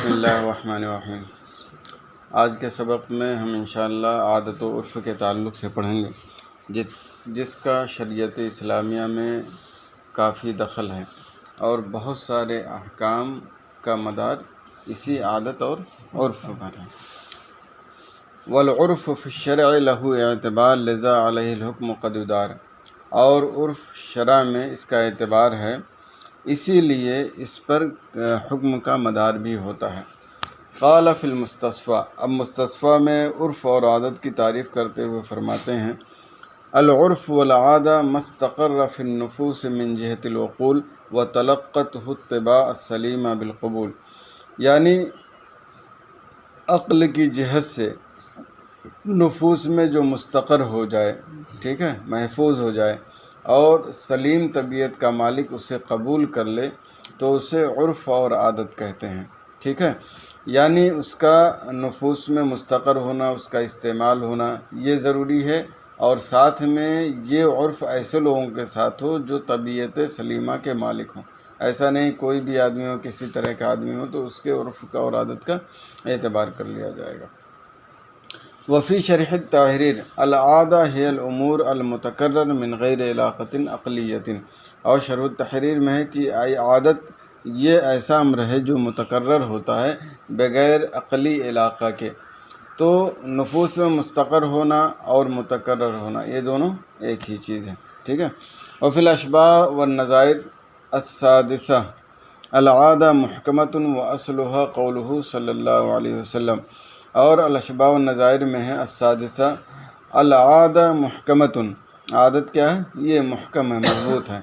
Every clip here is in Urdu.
بسم اللہ الرحمن الرحیم۔ آج کے سبق میں ہم انشاءاللہ عادت و عرف کے تعلق سے پڑھیں گے جس کا شریعت اسلامیہ میں کافی دخل ہے اور بہت سارے احکام کا مدار اسی عادت اور عرف پر ہے۔ والعرف فی الشرع لہ اعتبار لذا علیہ الحکم قد دار، اور عرف شرع میں اس کا اعتبار ہے، اسی لیے اس پر حکم کا مدار بھی ہوتا ہے۔ قال فی المستصفیٰ، اب مستصفیٰ میں عرف اور عادت کی تعریف کرتے ہوئے فرماتے ہیں: العرف والعادہ ما استقر فی النفوس من جہت العقول وتلقته الطباع السلیمہ بالقبول، یعنی عقل کی جہت سے نفوس میں جو مستقر ہو جائے، ٹھیک ہے، محفوظ ہو جائے اور سلیم طبیعت کا مالک اسے قبول کر لے تو اسے عرف اور عادت کہتے ہیں، ٹھیک ہے۔ یعنی اس کا نفوس میں مستقر ہونا، اس کا استعمال ہونا یہ ضروری ہے، اور ساتھ میں یہ عرف ایسے لوگوں کے ساتھ ہو جو طبیعت سلیمہ کے مالک ہوں۔ ایسا نہیں کوئی بھی آدمی ہو، کسی طرح کا آدمی ہو تو اس کے عرف کا اور عادت کا اعتبار کر لیا جائے گا۔ وفی شرح التحریر العادہ ہی الامور المتکرر من غیر علاقۃ عقلیۃ، اور شرح التحریر میں ہے کہ عادت یہ ایسا امر ہے جو متکرر ہوتا ہے بغیر عقلی علاقہ کے۔ تو نفوس میں مستقر ہونا اور متکرر ہونا یہ دونوں ایک ہی چیز ہے، ٹھیک ہے۔ وفی الاشباہ والنظائر السادسہ العادہ محکمۃ واصلها قولہ صلی اللہ علیہ وسلم، اور الاشباہ والنظائر میں ہے السادسہ العادہ محکمۃ، عادت کیا ہے؟ یہ محکم ہے، مضبوط ہے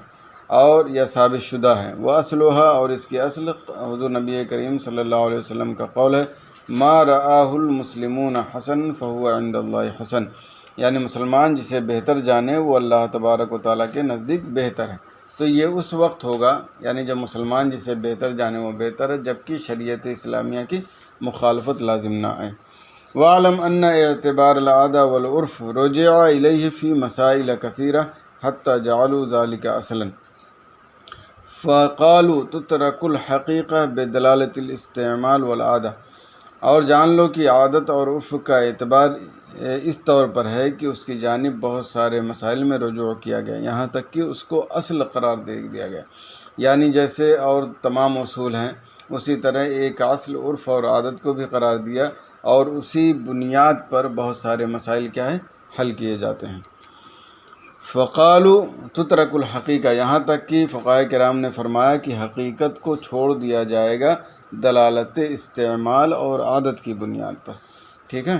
اور یا ثابت شدہ ہے۔ واصلها، اور اس کی اصل حضور نبی کریم صلی اللہ علیہ وسلم کا قول ہے: ما رآہ المسلمون حسن فہو عند اللہ حسن، یعنی مسلمان جسے بہتر جانے وہ اللہ تبارک و تعالیٰ کے نزدیک بہتر ہے۔ تو یہ اس وقت ہوگا، یعنی جب مسلمان جسے بہتر جانے وہ بہتر ہے، جبکہ شریعت اسلامیہ کی مخالفت لازم نہ آئے۔ وَاعْلَمْ أَنَّ اعتبار العادہ والعرف رجع الیہ فی مسائل کثیرہ حتی جعلوا ذلك اصلا فقالوا تترک الحقیقہ بدلالۃ الاستعمال والعادہ، اور جان لو کہ عادت اور عرف کا اعتبار اس طور پر ہے کہ اس کی جانب بہت سارے مسائل میں رجوع کیا گیا، یہاں تک کہ اس کو اصل قرار دے دیا گیا۔ یعنی جیسے اور تمام اصول ہیں اسی طرح ایک اصل عرف اور عادت کو بھی قرار دیا، اور اسی بنیاد پر بہت سارے مسائل کیا ہے؟ حل کیے جاتے ہیں۔ فقالوا تترک الحقیقہ، یہاں تک کہ فقہاء کرام نے فرمایا کہ حقیقت کو چھوڑ دیا جائے گا دلالت استعمال اور عادت کی بنیاد پر، ٹھیک ہے۔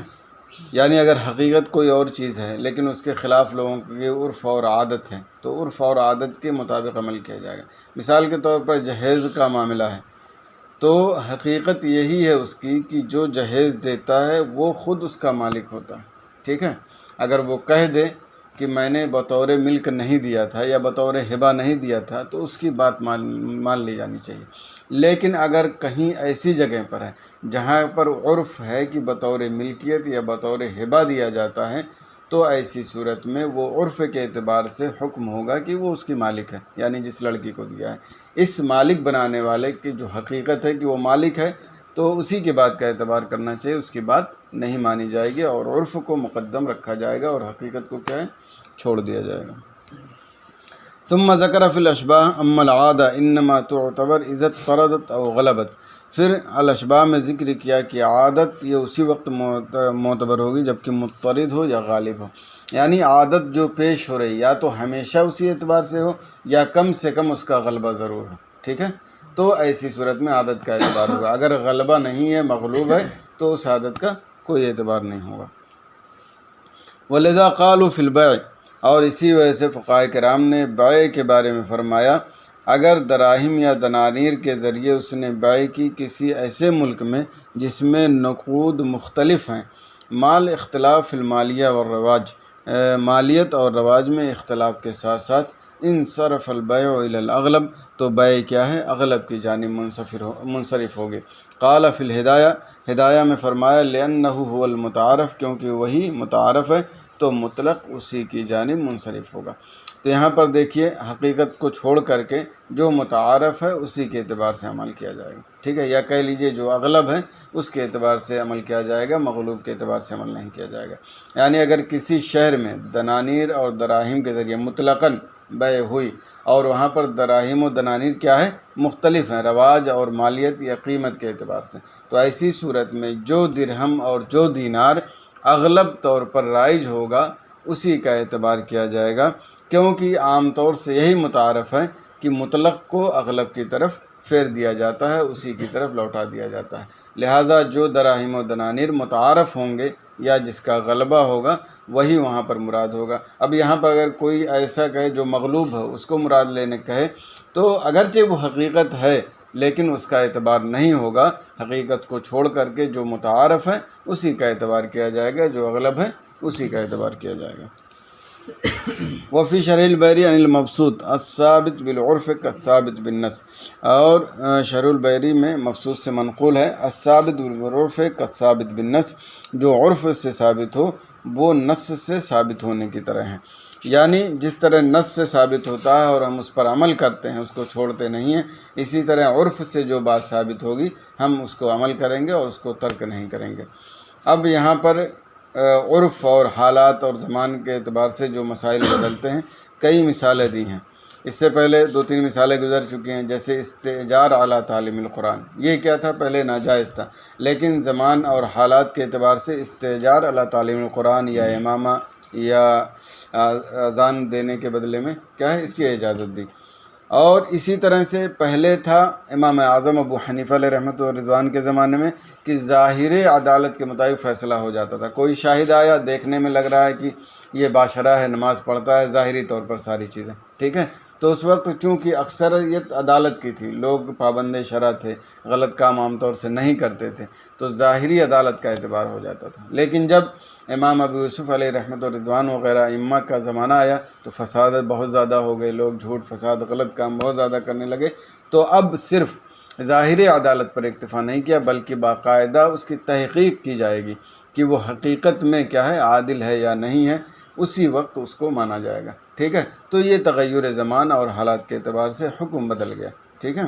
یعنی اگر حقیقت کوئی اور چیز ہے لیکن اس کے خلاف لوگوں کی عرف اور عادت ہے تو عرف اور عادت کے مطابق عمل کیا جائے گا۔ مثال کے طور پر جہیز کا معاملہ ہے تو حقیقت یہی ہے اس کی کہ جو جہیز دیتا ہے وہ خود اس کا مالک ہوتا ہے، ٹھیک ہے۔ اگر وہ کہہ دے کہ میں نے بطور ملک نہیں دیا تھا یا بطور ہبہ نہیں دیا تھا تو اس کی بات مان لی جانی چاہیے۔ لیکن اگر کہیں ایسی جگہ پر ہے جہاں پر عرف ہے کہ بطور ملکیت یا بطور ہبہ دیا جاتا ہے تو ایسی صورت میں وہ عرف کے اعتبار سے حکم ہوگا کہ وہ اس کی مالک ہے، یعنی جس لڑکی کو دیا ہے اس مالک بنانے والے کی جو حقیقت ہے کہ وہ مالک ہے تو اسی کی بات کا اعتبار کرنا چاہیے، اس کی بات نہیں مانی جائے گی اور عرف کو مقدم رکھا جائے گا اور حقیقت کو کیا ہے؟ چھوڑ دیا جائے گا۔ ثم ذکر فی الاشباہ اما العادہ انما تعتبر اذا اضطردت او غلبت، پھر الاشباہ میں ذکر کیا کہ عادت یہ اسی وقت معتبر ہوگی جبکہ مضطرد ہو یا غالب ہو، یعنی عادت جو پیش ہو رہی یا تو ہمیشہ اسی اعتبار سے ہو یا کم سے کم اس کا غلبہ ضرور ہو، ٹھیک ہے۔ تو ایسی صورت میں عادت کا اعتبار ہوگا، اگر غلبہ نہیں ہے، مغلوب ہے، تو اس عادت کا کوئی اعتبار نہیں ہوگا۔ وَلِذَا قَالُوا فِي الْبَيْعِ، اور اسی وجہ سے فقہاء کرام نے بیع کے بارے میں فرمایا اگر دراہم یا دنانیر کے ذریعے اس نے بیع کی کسی ایسے ملک میں جس میں نقود مختلف ہیں، مال اختلاف فی المالیہ والرواج، مالیت اور رواج میں اختلاف کے ساتھ ساتھ، انصرف البیع الی الاغلب، تو بیع کیا ہے؟ اغلب کی جانب منصرف ہوگی۔ قال فی الہدایہ، ہدایہ میں فرمایا لأنہ هو المتعارف، کیونکہ وہی متعارف ہے تو مطلق اسی کی جانب منصرف ہوگا۔ تو یہاں پر دیکھیے حقیقت کو چھوڑ کر کے جو متعارف ہے اسی کے اعتبار سے عمل کیا جائے گا، ٹھیک ہے، یا کہہ لیجئے جو اغلب ہے اس کے اعتبار سے عمل کیا جائے گا، مغلوب کے اعتبار سے عمل نہیں کیا جائے گا۔ یعنی اگر کسی شہر میں دنانیر اور دراہم کے ذریعے مطلقاً بیع ہوئی اور وہاں پر دراہم و دنانیر کیا ہے، مختلف ہیں رواج اور مالیت یا قیمت کے اعتبار سے، تو ایسی صورت میں جو درہم اور جو دینار اغلب طور پر رائج ہوگا اسی کا اعتبار کیا جائے گا، کیونکہ عام طور سے یہی متعارف ہے کہ مطلق کو اغلب کی طرف پھیر دیا جاتا ہے، اسی کی طرف لوٹا دیا جاتا ہے۔ لہذا جو دراہم و دنانیر متعارف ہوں گے یا جس کا غلبہ ہوگا وہی وہاں پر مراد ہوگا۔ اب یہاں پر اگر کوئی ایسا کہے جو مغلوب ہے اس کو مراد لینے کہے تو اگرچہ وہ حقیقت ہے لیکن اس کا اعتبار نہیں ہوگا، حقیقت کو چھوڑ کر کے جو متعارف ہے اسی کا اعتبار کیا جائے گا، جو اغلب ہے اسی کا اعتبار کیا جائے گا۔ وفی شرح البیری عن المبسوط الثابت بالعرف كالثابت بالنص، اور شرح البیری میں مبسوط سے منقول ہے الثابت بالعرف كالثابت بالنص، جو عرف سے ثابت ہو وہ نص سے ثابت ہونے کی طرح ہے، یعنی جس طرح نص سے ثابت ہوتا ہے اور ہم اس پر عمل کرتے ہیں، اس کو چھوڑتے نہیں ہیں، اسی طرح عرف سے جو بات ثابت ہوگی ہم اس کو عمل کریں گے اور اس کو ترک نہیں کریں گے۔ اب یہاں پر عرف اور حالات اور زمان کے اعتبار سے جو مسائل بدلتے ہیں کئی مثالیں دی ہیں، اس سے پہلے 2-3 مثالیں گزر چکی ہیں، جیسے استئجار اعلیٰ تعلیم القرآن، یہ کیا تھا، پہلے ناجائز تھا، لیکن زمان اور حالات کے اعتبار سے استئجار اعلیٰ تعلیم القرآن یا امامہ یا اذان دینے کے بدلے میں کیا ہے، اس کی اجازت دی۔ اور اسی طرح سے پہلے تھا امام اعظم ابو حنیفہ علیہ رحمۃ و رضوان کے زمانے میں کہ ظاہر عدالت کے مطابق فیصلہ ہو جاتا تھا، کوئی شاہد آیا دیکھنے میں لگ رہا ہے کہ یہ باشرح ہے، نماز پڑھتا ہے، ظاہری طور پر ساری چیزیں ٹھیک ہے، تو اس وقت چونکہ اکثریت عدالت کی تھی، لوگ پابند شرع تھے، غلط کام عام طور سے نہیں کرتے تھے، تو ظاہری عدالت کا اعتبار ہو جاتا تھا۔ لیکن جب امام ابو یوسف علیہ رحمۃ و رضوان وغیرہ ائمہ کا زمانہ آیا تو فساد بہت زیادہ ہو گئے، لوگ جھوٹ فساد غلط کام بہت زیادہ کرنے لگے، تو اب صرف ظاہر عدالت پر اکتفا نہیں کیا بلکہ باقاعدہ اس کی تحقیق کی جائے گی کہ وہ حقیقت میں کیا ہے، عادل ہے یا نہیں ہے، اسی وقت اس کو مانا جائے گا، ٹھیک ہے۔ تو یہ تغیر زمان اور حالات کے اعتبار سے حکم بدل گیا، ٹھیک ہے۔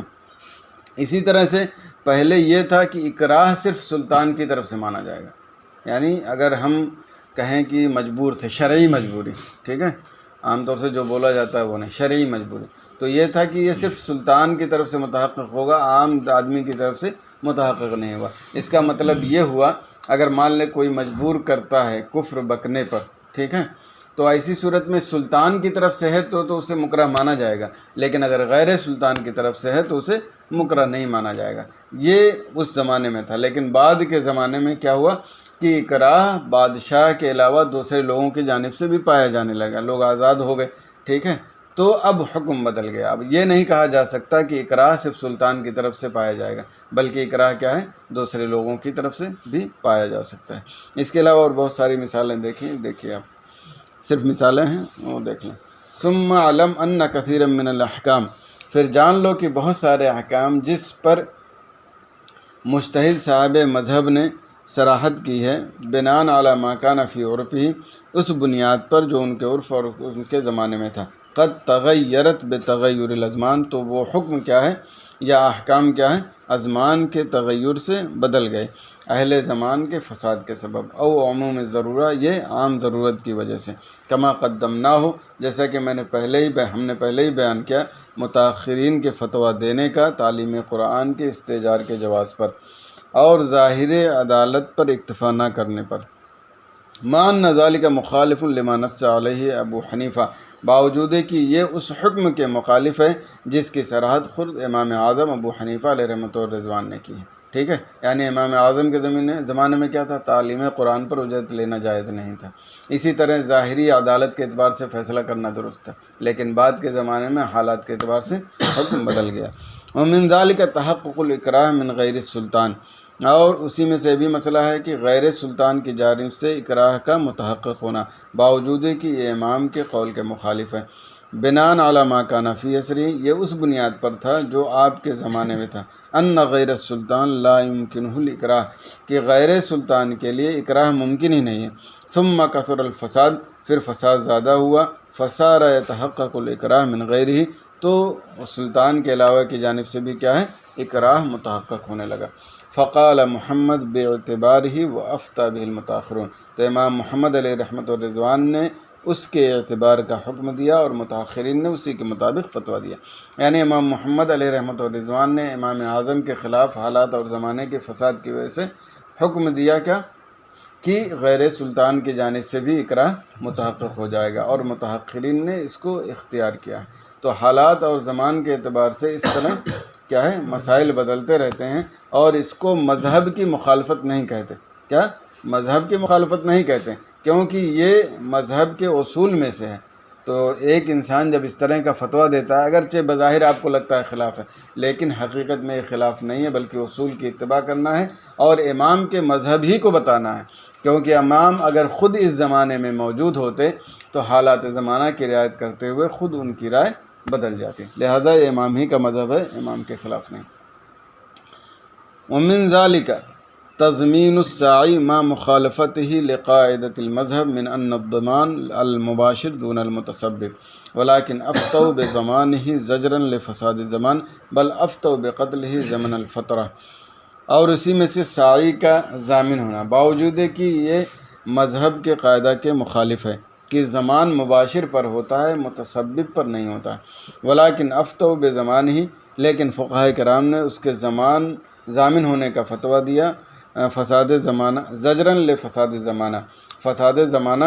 اسی طرح سے پہلے یہ تھا کہ اکراہ صرف سلطان کی طرف سے مانا جائے گا، یعنی اگر ہم کہیں کہ مجبور تھے، شرعی مجبوری، ٹھیک ہے، عام طور سے جو بولا جاتا ہے وہ نہیں، شرعی مجبوری، تو یہ تھا کہ یہ صرف سلطان کی طرف سے متحقق ہوگا، عام آدمی کی طرف سے متحقق نہیں ہوا۔ اس کا مطلب یہ ہوا اگر مان لے کوئی مجبور کرتا ہے کفر بکنے پر، ٹھیک ہے، تو ایسی صورت میں سلطان کی طرف سے ہے تو اسے مکرہ مانا جائے گا، لیکن اگر غیر سلطان کی طرف سے ہے تو اسے مکرہ نہیں مانا جائے گا۔ یہ اس زمانے میں تھا، لیکن بعد کے زمانے میں کیا ہوا کہ اکراہ بادشاہ کے علاوہ دوسرے لوگوں کی جانب سے بھی پایا جانے لگا، لوگ آزاد ہو گئے، ٹھیک ہے، تو اب حکم بدل گیا۔ اب یہ نہیں کہا جا سکتا کہ اکراہ صرف سلطان کی طرف سے پایا جائے گا، بلکہ اکراہ کیا ہے، دوسرے لوگوں کی طرف سے بھی پایا جا سکتا ہے۔ اس کے علاوہ اور بہت ساری مثالیں دیکھیے آپ، صرف مثالیں ہیں وہ دیکھ لیں۔ ثم علم ان کثیرا من الاحکام، پھر جان لو کہ بہت سارے احکام جس پر مجتہد صاحب مذہب نے صراحت کی ہے، بناء علی ما کان فی عرفہ، اس بنیاد پر جو ان کے عرف اور ان کے زمانے میں تھا، قد تغیرت بتغیر الازمان، تو وہ حکم کیا ہے یا احکام کیا ہے، ازمان کے تغیر سے بدل گئے، اہل زمان کے فساد کے سبب، او عموم ضرورہ، یہ عام ضرورت کی وجہ سے، کما قدمنا ہو، جیسا کہ ہم نے پہلے ہی بیان کیا، متاخرین کے فتویٰ دینے کا تعلیم قرآن کے استئجار کے جواز پر اور ظاہر عدالت پر اکتفا نہ کرنے پر، مان ذالک مخالف لما نص علیہ ابو حنیفہ، باوجود کہ یہ اس حکم کے مخالف ہے جس کی صراحت خود امام اعظم ابو حنیفہ علیہ رحمۃ اللہ رضوان نے کی ہے، ٹھیک ہے، یعنی امام اعظم کے زمانے میں کیا تھا، تعلیم قرآن پر اجرت لینا جائز نہیں تھا، اسی طرح ظاہری عدالت کے اعتبار سے فیصلہ کرنا درست تھا، لیکن بعد کے زمانے میں حالات کے اعتبار سے حکم بدل گیا۔ ومن ذالک تحقق الاکراہ من غیر السلطان، اور اسی میں سے بھی مسئلہ ہے کہ غیر سلطان کی جانب سے اکراہ کا متحقق ہونا، باوجود کہ یہ امام کے قول کے مخالف ہے، بناء علی ما کان فی عصرہ، یہ اس بنیاد پر تھا جو آپ کے زمانے میں تھا، ان غیر السلطان لا یمکنہ الاکراہ، کہ غیر سلطان کے لیے اکراہ ممکن ہی نہیں ہے، ثم کثر الفساد، پھر فساد زیادہ ہوا، فصار يتحقق الاکراہ من غیرہ، تو سلطان کے علاوہ کی جانب سے بھی کیا ہے، اکراہ متحقق ہونے لگا۔ فقال محمد باعتبارہ وافتى به المتاخرون، تو امام محمد علیہ رحمۃ الرضوان نے اس کے اعتبار کا حکم دیا اور متاخرین نے اسی کے مطابق فتویٰ دیا۔ یعنی امام محمد علیہ رحمۃ الرضوان نے امام اعظم کے خلاف حالات اور زمانے کے فساد کی وجہ سے حکم دیا کیا کہ غیر سلطان کی جانب سے بھی اکراہ متحقق ہو جائے گا، اور متاخرین نے اس کو اختیار کیا ہے۔ تو حالات اور زمان کے اعتبار سے اس طرح کیا ہے، مسائل بدلتے رہتے ہیں، اور اس کو مذہب کی مخالفت نہیں کہتے۔ کیا مذہب کی مخالفت نہیں کہتے، کیونکہ یہ مذہب کے اصول میں سے ہے۔ تو ایک انسان جب اس طرح کا فتویٰ دیتا ہے، اگرچہ بظاہر آپ کو لگتا ہے خلاف ہے، لیکن حقیقت میں یہ خلاف نہیں ہے، بلکہ اصول کی اتباع کرنا ہے اور امام کے مذہب ہی کو بتانا ہے۔ کیونکہ امام اگر خود اس زمانے میں موجود ہوتے تو حالات زمانہ کی رعایت کرتے ہوئے خود ان کی رائے بدل جاتی، لہذا یہ امام ہی کا مذہب ہے، امام کے خلاف نہیں۔ ومن ذلك تضمین الساعی مع مخالفته لقاعدة المذهب من ان الضمان المباشر دون المتسبب، ولكن افتوا بضمانه زجرا لفساد الزمان بل افتوا بقتله زمن الفترہ، اور اسی میں سے ساعی کا ضامن ہونا، باوجود کہ یہ مذہب کے قاعدہ کے مخالف ہے کہ زمان مباشر پر ہوتا ہے، متسبب پر نہیں ہوتا۔ ولیکن افتوا بزمانہ، لیکن فقہاء کرام نے اس کے زمان ضامن ہونے کا فتویٰ دیا، فساد زمانہ زجراً لفساد زمانہ، فساد زمانہ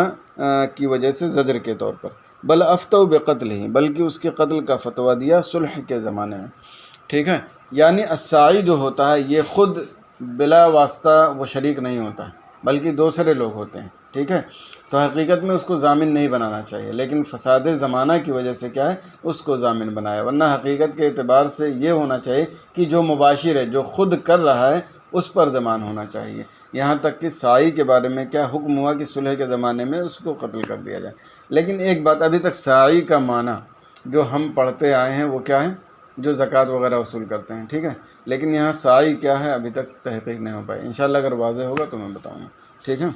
کی وجہ سے زجر کے طور پر، بل افتوا بقتلہ، بلکہ اس کے قتل کا فتویٰ دیا صلح کے زمانے میں۔ ٹھیک ہے، یعنی الساعی جو ہوتا ہے یہ خود بلا واسطہ وہ شریک نہیں ہوتا ہے، بلکہ دوسرے لوگ ہوتے ہیں۔ ٹھیک ہے، تو حقیقت میں اس کو ضامن نہیں بنانا چاہیے، لیکن فساد زمانہ کی وجہ سے کیا ہے، اس کو ضامن بنایا، ورنہ حقیقت کے اعتبار سے یہ ہونا چاہیے کہ جو مباشر ہے، جو خود کر رہا ہے، اس پر ضمان ہونا چاہیے۔ یہاں تک کہ ساعی کے بارے میں کیا حکم ہوا کہ صلح کے زمانے میں اس کو قتل کر دیا جائے۔ لیکن ایک بات، ابھی تک ساعی کا معنی جو ہم پڑھتے آئے ہیں وہ کیا ہے، جو زکوٰۃ وغیرہ وصول کرتے ہیں۔ ٹھیک ہے، لیکن یہاں ساعی کیا ہے ابھی تک تحقیق نہیں ہو پائی، انشاءاللہ اگر واضح ہوگا تو میں بتاؤں گا۔ ٹھیک ہے،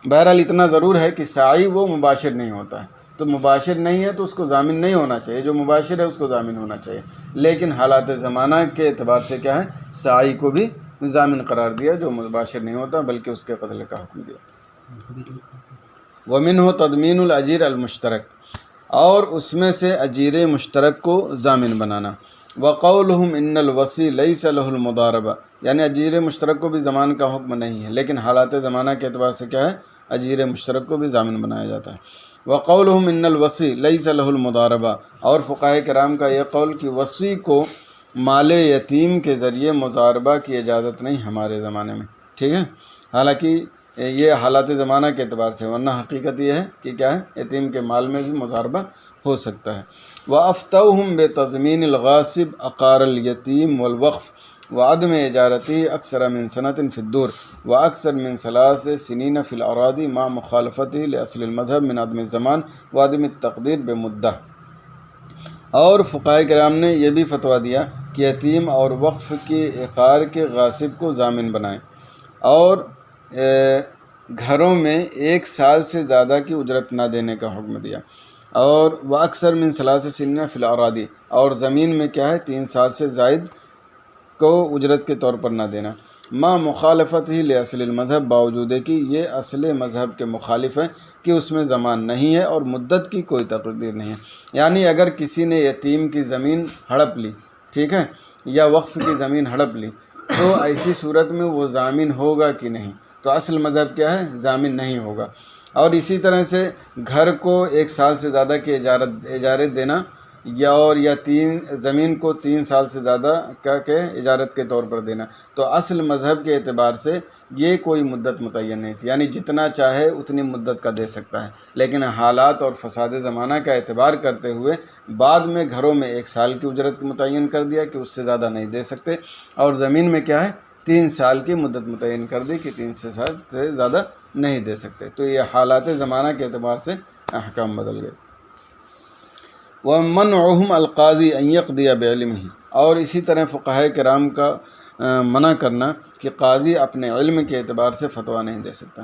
بہرحال اتنا ضرور ہے کہ ساعی وہ مباشر نہیں ہوتا ہے، تو مباشر نہیں ہے تو اس کو ضامن نہیں ہونا چاہیے، جو مباشر ہے اس کو ضامن ہونا چاہیے، لیکن حالات زمانہ کے اعتبار سے کیا ہے، ساعی کو بھی ضامن قرار دیا جو مباشر نہیں ہوتا، بلکہ اس کے قتل کا حکم دیا۔ ومنہ تضمین الاجیر المشترک، اور اس میں سے اجیر مشترک کو ضامن بنانا۔ وقولہم ان الوصی لیس لہ المضاربہ، یعنی اجیر مشترک کو بھی ضمان کا حکم نہیں ہے، لیکن حالات زمانہ کے اعتبار سے کیا ہے، اجیر مشترک کو بھی ضامن بنایا جاتا ہے۔ وقولہم ان الوصی لیس لہ المضاربہ، اور فقہاء کرام کا یہ قول کہ وصی کو مال یتیم کے ذریعے مضاربہ کی اجازت نہیں ہمارے زمانے میں۔ ٹھیک ہے، حالانکہ یہ حالات زمانہ کے اعتبار سے، ورنہ حقیقت یہ ہے کہ کیا ہے، یتیم کے مال میں بھی مضاربہ ہو سکتا ہے۔ وَأَفْتَوْهُمْ بِتَضْمِينِ الْغَاصِبِ عَقَارَ الْيَتِيمِ وَالْوَقْفِ وَعَدْمِ إِجَارَتِهِ أَكْثَرَ مِنْ سَنَةٍ فِي الدُّورِ وَأَكْثَرَ مِنْ 3 سِنِينَ فِي الْأَرَاضِي مَعَ مُخَالَفَتِهِ لِأَصْلِ الْمَذْهَبِ مِنْ عَدْمِ الزَّمَانِ وَعَدْمِ التَّقْدِيرِ بِمُدَّةٍ، اور فقہاء کرام نے یہ بھی فتویٰ دیا کہ یتیم اور وقف کے عقار کے غاصب کو ضامن بنائیں، اور گھروں میں 1 سال سے زیادہ کی اجرت نہ دینے کا حکم دیا، اور وہ اکثر من 3 سنین فی الاراضی، اور زمین میں کیا ہے 3 سال سے زائد کو اجرت کے طور پر نہ دینا، ما مخالفت ہی لأصل المذہب، باوجود ہے کہ یہ اصل مذہب کے مخالف ہے کہ اس میں زمان نہیں ہے اور مدت کی کوئی تقدیر نہیں ہے۔ یعنی اگر کسی نے یتیم کی زمین ہڑپ لی، ٹھیک ہے، یا وقف کی زمین ہڑپ لی، تو ایسی صورت میں وہ ضامن ہوگا کہ نہیں، تو اصل مذہب کیا ہے، ضامن نہیں ہوگا۔ اور اسی طرح سے گھر کو 1 سال سے زیادہ کی اجارت دینا، یا 3 زمین کو 3 سال سے زیادہ کا کے اجارت کے طور پر دینا، تو اصل مذہب کے اعتبار سے یہ کوئی مدت متعین نہیں تھی، یعنی جتنا چاہے اتنی مدت کا دے سکتا ہے، لیکن حالات اور فساد زمانہ کا اعتبار کرتے ہوئے بعد میں گھروں میں 1 سال کی اجرت متعین کر دیا کہ اس سے زیادہ نہیں دے سکتے، اور زمین میں کیا ہے 3 سال کی مدت متعین کر دی کہ 3 سال سے زیادہ نہیں دے سکتے۔ تو یہ حالات زمانہ کے اعتبار سے احکام بدل گئے۔ وَمَنْعُهُمْ الْقَاضِي أَنْ يَقْضِيَ بِعِلْمِهِ، اور اسی طرح فقہاء کرام کا منع کرنا کہ قاضی اپنے علم کے اعتبار سے فتویٰ نہیں دے سکتا۔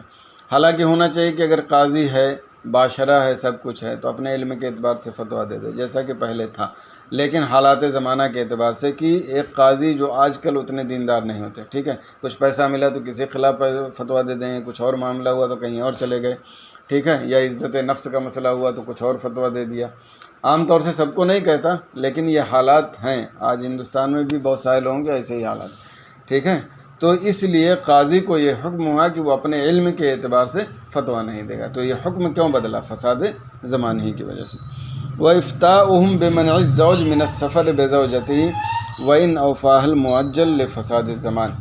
حالانکہ ہونا چاہیے کہ اگر قاضی ہے، باشرہ ہے، سب کچھ ہے، تو اپنے علم کے اعتبار سے فتویٰ دے دے جیسا کہ پہلے تھا، لیکن حالات زمانہ کے اعتبار سے کہ ایک قاضی جو آج کل اتنے دیندار نہیں ہوتے، ٹھیک ہے، کچھ پیسہ ملا تو کسی خلاف فتویٰ دے دیں، کچھ اور معاملہ ہوا تو کہیں اور چلے گئے، ٹھیک ہے، یا عزت نفس کا مسئلہ ہوا تو کچھ اور فتویٰ دے دیا۔ عام طور سے سب کو نہیں کہتا، لیکن یہ حالات ہیں، آج ہندوستان میں بھی بہت سارے لوگوں کے ایسے ہی حالات، ٹھیک ہے۔ تو اس لیے قاضی کو یہ حکم ہوا کہ وہ اپنے علم کے اعتبار سے فتویٰ نہیں دے گا۔ تو یہ حکم کیوں بدلا؟ فساد زمان ہی کی وجہ سے۔ وَإِفْتَاؤُهُمْ بِمَنْعِ الزَّوْجِ مِنَ السَّفَرِ بِزَوْجَتِهِ وَإِنْ أَوْفَاهَا الْمُعَجَّلُ لِفَسَادِ الزَّمَانِ،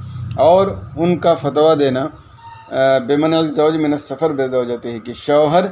اور ان کا فتویٰ دینا بِمَنْعِ الزَّوْجِ مِنَ السَّفَرِ بِزَوْجَتِهِ کہ شوہر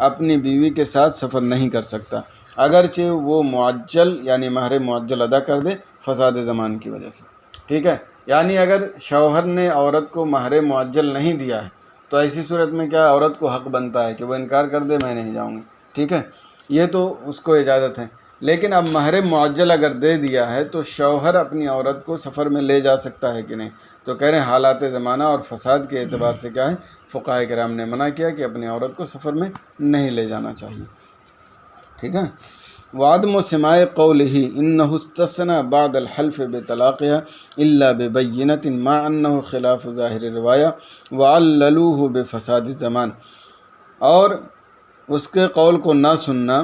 اپنی بیوی کے ساتھ سفر نہیں کر سکتا، اگرچہ وہ معجل یعنی مہر معجل ادا کر دے، فساد زمان کی وجہ سے، ٹھیک ہے۔ یعنی اگر شوہر نے عورت کو مہر معجل نہیں دیا ہے تو ایسی صورت میں کیا عورت کو حق بنتا ہے کہ وہ انکار کر دے، میں نہیں جاؤں گی، ٹھیک ہے، یہ تو اس کو اجازت ہے۔ لیکن اب مہر معجل اگر دے دیا ہے تو شوہر اپنی عورت کو سفر میں لے جا سکتا ہے کہ نہیں؟ تو کہہ رہے ہیں حالات زمانہ اور فساد کے اعتبار سے کیا ہے، فقہاء کرام نے منع کیا کہ اپنی عورت کو سفر میں نہیں لے جانا چاہیے، ٹھیک ہے۔ وعدم سماع قوله انه استثنى بعد الحلف بطلاقها الا ببينة مع انه خلاف ظاہر روایہ وعللوه بفساد الزمان، اور اس کے قول کو نہ سننا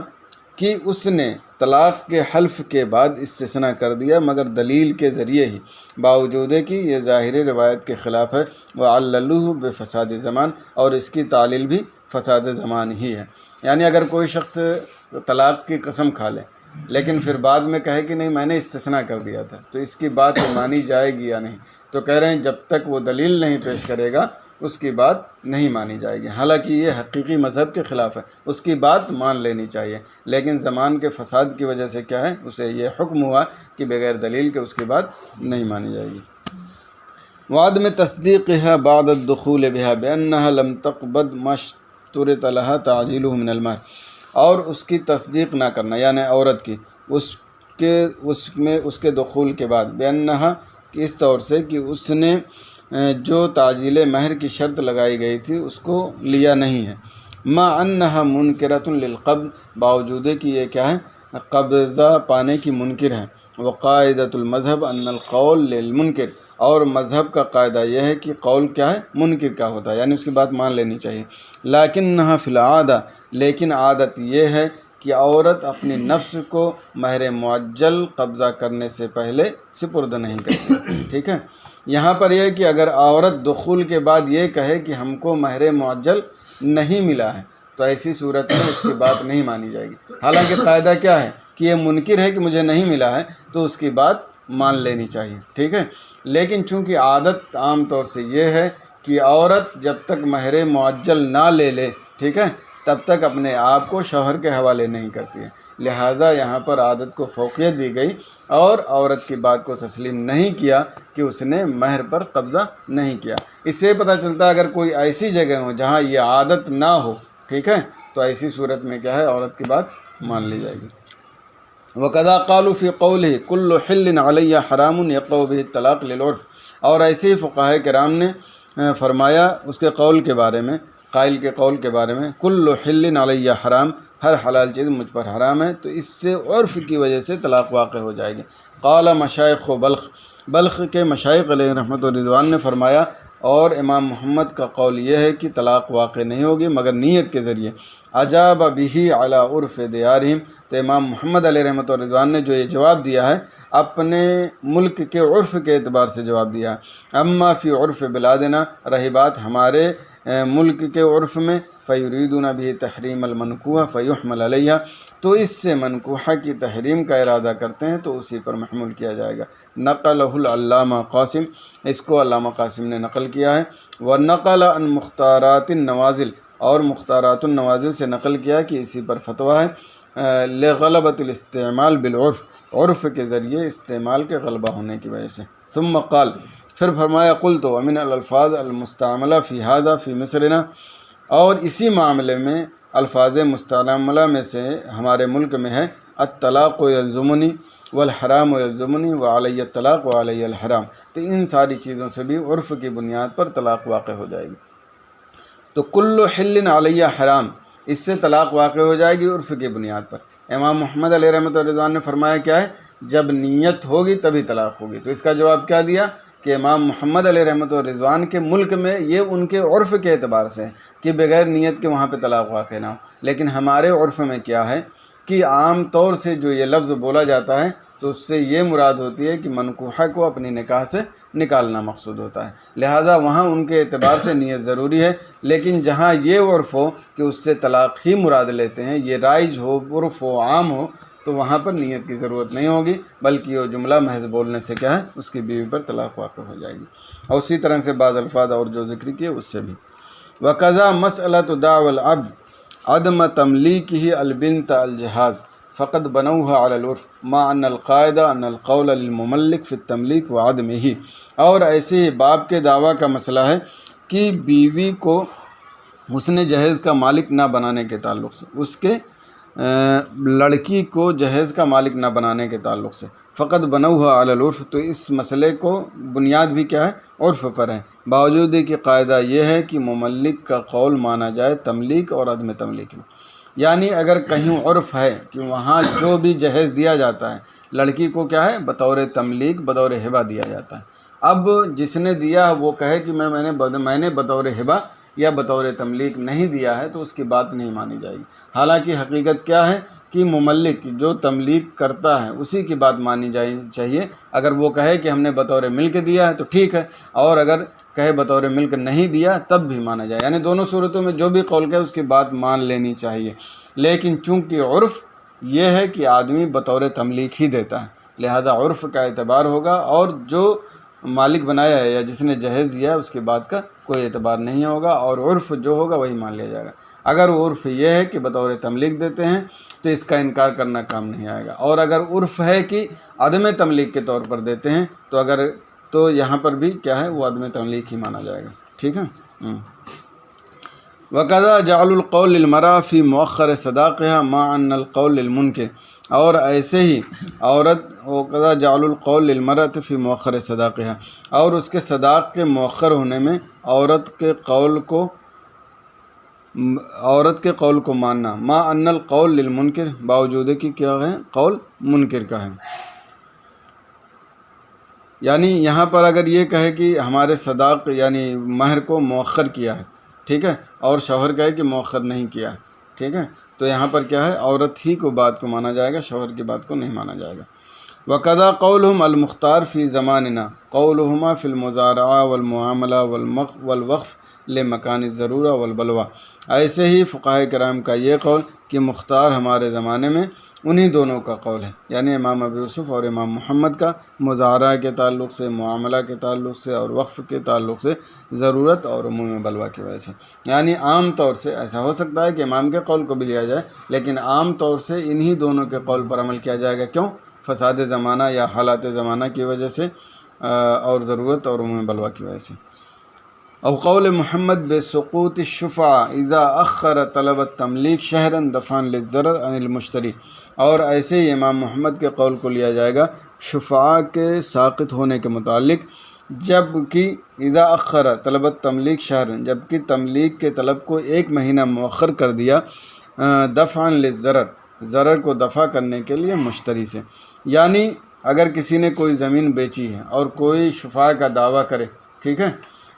کہ اس نے طلاق کے حلف کے بعد استثناء کر دیا مگر دلیل کے ذریعے ہی، باوجود ہے کہ یہ ظاہر روایت کے خلاف ہے، وعللوه بفساد الزمان، اور اس کی تعلیل بھی فساد زمان ہی ہے۔ یعنی اگر کوئی شخص طلاق کی قسم کھا لے لیکن پھر بعد میں کہے کہ نہیں میں نے استثناء کر دیا تھا، تو اس کی بات مانی جائے گی یا نہیں؟ تو کہہ رہے ہیں جب تک وہ دلیل نہیں پیش کرے گا اس کی بات نہیں مانی جائے گی، حالانکہ یہ حقیقی مذہب کے خلاف ہے، اس کی بات مان لینی چاہیے، لیکن زمان کے فساد کی وجہ سے کیا ہے، اسے یہ حکم ہوا کہ بغیر دلیل کے اس کی بات نہیں مانی جائے گی۔ وعدم تصدیقها بعد الدخول بها بأنها لم تقبض ما اشترط لها تعجیلہ من المہر، اور اس کی تصدیق نہ کرنا یعنی عورت کی اس کے دخول کے بعد، بأنها اس طور سے کہ اس نے جو تعجیل مہر کی شرط لگائی گئی تھی اس کو لیا نہیں ہے، ما انها منکرۃ للقبض، باوجود کہ یہ کیا ہے، قبضہ پانے کی منکر ہے، وقاعدۃ المذہب ان القول للمنکر، اور مذہب کا قاعدہ یہ ہے کہ قول کیا ہے، منکر کا ہوتا ہے، یعنی اس کی بات مان لینی چاہیے۔ لیکنھا فی العادہ، لیکن عادت یہ ہے کہ عورت اپنی نفس کو مہر معجل قبضہ کرنے سے پہلے سپرد نہیں کرتی، ٹھیک ہے۔ یہاں پر یہ ہے کہ اگر عورت دخول کے بعد یہ کہے کہ ہم کو مہر معجل نہیں ملا ہے تو ایسی صورت میں اس کی بات نہیں مانی جائے گی، حالانکہ قاعدہ کیا ہے کہ یہ منکر ہے کہ مجھے نہیں ملا ہے تو اس کی بات مان لینی چاہیے، ٹھیک ہے۔ لیکن چونکہ عادت عام طور سے یہ ہے کہ عورت جب تک مہر معجل نہ لے لے، ٹھیک ہے، تب تک اپنے آپ کو شوہر کے حوالے نہیں کرتی ہے، لہذا یہاں پر عادت کو فوقیت دی گئی اور عورت کی بات کو تسلیم نہیں کیا کہ اس نے مہر پر قبضہ نہیں کیا۔ اس سے پتہ چلتا ہے اگر کوئی ایسی جگہ ہو جہاں یہ عادت نہ ہو، ٹھیک ہے، تو ایسی صورت میں کیا ہے، عورت کی بات مان لی جائے گی۔ وَقَذَا قَالُوا فِي قَوْلِهِ كُلُّ حِلٍّ عَلَيَّ حَرَامٌ يَقَعُ بِهِ الطَّلَاقُ لِلْعُرْفِ، اور ایسے ہی فقہاء کرام نے فرمایا اس کے قول کے بارے میں، قائل کے قول کے بارے میں، کل حل علیہ حرام، ہر حلال چیز مجھ پر حرام ہے، تو اس سے عرف کی وجہ سے طلاق واقع ہو جائے گی۔ قال مشائخ بلخ کے مشائخ علیہ رحمۃ و رضوان نے فرمایا، اور امام محمد کا قول یہ ہے کہ طلاق واقع نہیں ہوگی مگر نیت کے ذریعے۔ اجاب به علی عرف دیارہم، تو امام محمد علیہ رحمۃ و رضوان نے جو یہ جواب دیا ہے اپنے ملک کے عرف کے اعتبار سے جواب دیا ہے۔ اما فی عرف بلادنا، رہی بات ہمارے ملک کے عرف میں، فیریدون به تحریم المنکوح فیحمل علیہ، تو اس سے منکوحہ کی تحریم کا ارادہ کرتے ہیں تو اسی پر محمول کیا جائے گا۔ نقلہ العلامہ قاسم، اس کو علامہ قاسم نے نقل کیا ہے۔ ونقل عن مختارات النوازل، اور مختارات النوازل سے نقل کیا کہ اسی پر فتویٰ ہے، لغلبۃ الاستعمال بالعرف، عرف کے ذریعے استعمال کے غلبہ ہونے کی وجہ سے۔ ثم قال، پھر فرمایا، قلت ومن الالفاظ المستعملہ فی هذا فی مصرنا، اور اسی معاملے میں الفاظ مستعملہ میں سے ہمارے ملک میں ہے، الطلاق یلزمنی والحرام یلزمنی وعلی الطلاق وعلی الحرام، تو ان ساری چیزوں سے بھی عرف کی بنیاد پر طلاق واقع ہو جائے گی۔ تو کل حل علیہ حرام، اس سے طلاق واقع ہو جائے گی عرف کی بنیاد پر۔ امام محمد علیہ رحمۃ اللہ رضوان نے فرمایا کیا ہے، جب نیت ہوگی تبھی طلاق ہوگی۔ تو اس کا جواب کیا دیا کہ امام محمد علیہ رحمۃ اللہ رضوان کے ملک میں یہ ان کے عرف کے اعتبار سے ہے کہ بغیر نیت کے وہاں پہ طلاق واقع نہ ہو، لیکن ہمارے عرف میں کیا ہے کہ عام طور سے جو یہ لفظ بولا جاتا ہے تو اس سے یہ مراد ہوتی ہے کہ منکوحہ کو اپنی نکاح سے نکالنا مقصود ہوتا ہے، لہٰذا وہاں ان کے اعتبار سے نیت ضروری ہے۔ لیکن جہاں یہ عرف ہو کہ اس سے طلاق ہی مراد لیتے ہیں، یہ رائج ہو، عرف ہو، عام ہو، تو وہاں پر نیت کی ضرورت نہیں ہوگی، بلکہ وہ جملہ محض بولنے سے کیا ہے، اس کی بیوی پر طلاق واقع ہو جائے گی۔ اور اسی طرح سے بعض الفاظ اور جو ذکر کیے اس سے بھی۔ وَقَضَى مَسْأَلَةُ دَعْوَى الْعَبْدِ عدم تملیکہ البنت الجہاز فقد بنوها على العرف مع ان القاعدہ ان القول للمملک فی التملیک وعدمہ۔ اور ایسے ہی باپ کے دعویٰ کا مسئلہ ہے کہ بیوی کو حسن جہیز کا مالک نہ بنانے کے تعلق سے، اس کے لڑکی کو جہیز کا مالک نہ بنانے کے تعلق سے، فقط بنوها علی العرف، تو اس مسئلے کو بنیاد بھی کیا ہے، عرف پر ہے، باوجود کہ قاعدہ یہ ہے کہ مملک کا قول مانا جائے تملیک اور عدم تملیک میں۔ یعنی اگر کہیں عرف ہے کہ وہاں جو بھی جہیز دیا جاتا ہے لڑکی کو کیا ہے، بطور تملیک، بطور ہبہ دیا جاتا ہے۔ اب جس نے دیا وہ کہے کہ میں نے بطور ہبہ یا بطور تملیک نہیں دیا ہے، تو اس کی بات نہیں مانی جائے گی۔ حالانکہ حقیقت کیا ہے کہ مملک جو تملیک کرتا ہے اسی کی بات مانی چاہیے۔ اگر وہ کہے کہ ہم نے بطور ملک دیا ہے تو ٹھیک ہے، اور اگر کہے بطور ملک نہیں دیا تب بھی مانا جائے، یعنی دونوں صورتوں میں جو بھی قول کہے اس کی بات مان لینی چاہیے۔ لیکن چونکہ عرف یہ ہے کہ آدمی بطور تملیک ہی دیتا ہے، لہذا عرف کا اعتبار ہوگا، اور جو مالک بنایا ہے یا جس نے جہیز دیا ہے اس کی بات کا کوئی اعتبار نہیں ہوگا، اور عرف جو ہوگا وہی مان لیا جائے گا۔ اگر عرف یہ ہے کہ بطور تملیک دیتے ہیں تو اس کا انکار کرنا کام نہیں آئے گا، اور اگر عرف ہے کہ عدم تملیک کے طور پر دیتے ہیں تو یہاں پر بھی کیا ہے، وہ عدم تملیک ہی مانا جائے گا۔ ٹھیک ہے۔ وَقَضَى جَعْلُ الْقَوْلِ لِلْمَرْأَةِ فِي مُؤَخَّرِ صَدَاقِهَا مَعَ أَنَّ الْقَوْلَ لِلْمُنْكِرِ، اور ایسے ہی وَقَضَى جَعْلُ الْقَوْلِ لِلْمَرْأَةِ فِي مُؤَخَّرِ صَدَاقِهَا، اور اس کے صداق کے مؤخر ہونے میں عورت کے قول کو ماننا، مَعَ أَنَّ الْقَوْلَ لِلْمُنْكِرِ، باوجود کہ کیا ہے، قول منکر کا ہے۔ یعنی یہاں پر اگر یہ کہے کہ ہمارے صداق یعنی مہر کو مؤخر کیا ہے، ٹھیک ہے، اور شوہر کہے کہ مؤخر نہیں کیا ہے، ٹھیک ہے، تو یہاں پر کیا ہے، عورت ہی کو بات کو مانا جائے گا، شوہر کی بات کو نہیں مانا جائے گا۔ وَقَضَى قَوْلُهُمْ الْمُخْتَارُ فِي زَمَانِنَا قَوْلُهُمَا فِي الْمُزَارَعَةِ وَالْمُعَامَلَةِ والوقف لِمَكَانِ الضَّرُورَةِ وَالْبَلْوَىٰ، ایسے ہی فقہائے کرام کا یہ قول کہ مختار ہمارے زمانے میں انہی دونوں کا قول ہے، یعنی امام ابو یوسف اور امام محمد کا، مزارعہ کے تعلق سے، معاملہ کے تعلق سے، اور وقف کے تعلق سے، ضرورت اور عموم بلوہ کی وجہ سے۔ یعنی عام طور سے ایسا ہو سکتا ہے کہ امام کے قول کو بھی لیا جائے، لیکن عام طور سے انہی دونوں کے قول پر عمل کیا جائے گا۔ کیوں؟ فساد زمانہ یا حالات زمانہ کی وجہ سے، اور ضرورت اور عموم بلوہ کی وجہ سے۔ او قول محمد بسقوط الشفعہ اذا اخر طلب التملیک شہرا دفعا للضرر عن المشتری، اور ایسے ہی امام محمد کے قول کو لیا جائے گا شفعہ کے ساقط ہونے کے متعلق، جب کہ اذا اخر طلب التملیک شہرا، جب کہ تملیک کے طلب کو 1 مہینہ مؤخر کر دیا، دفعا للضرر، ضرر کو دفع کرنے کے لیے مشتری سے۔ یعنی اگر کسی نے کوئی زمین بیچی ہے اور کوئی شفعہ کا دعویٰ کرے، ٹھیک ہے،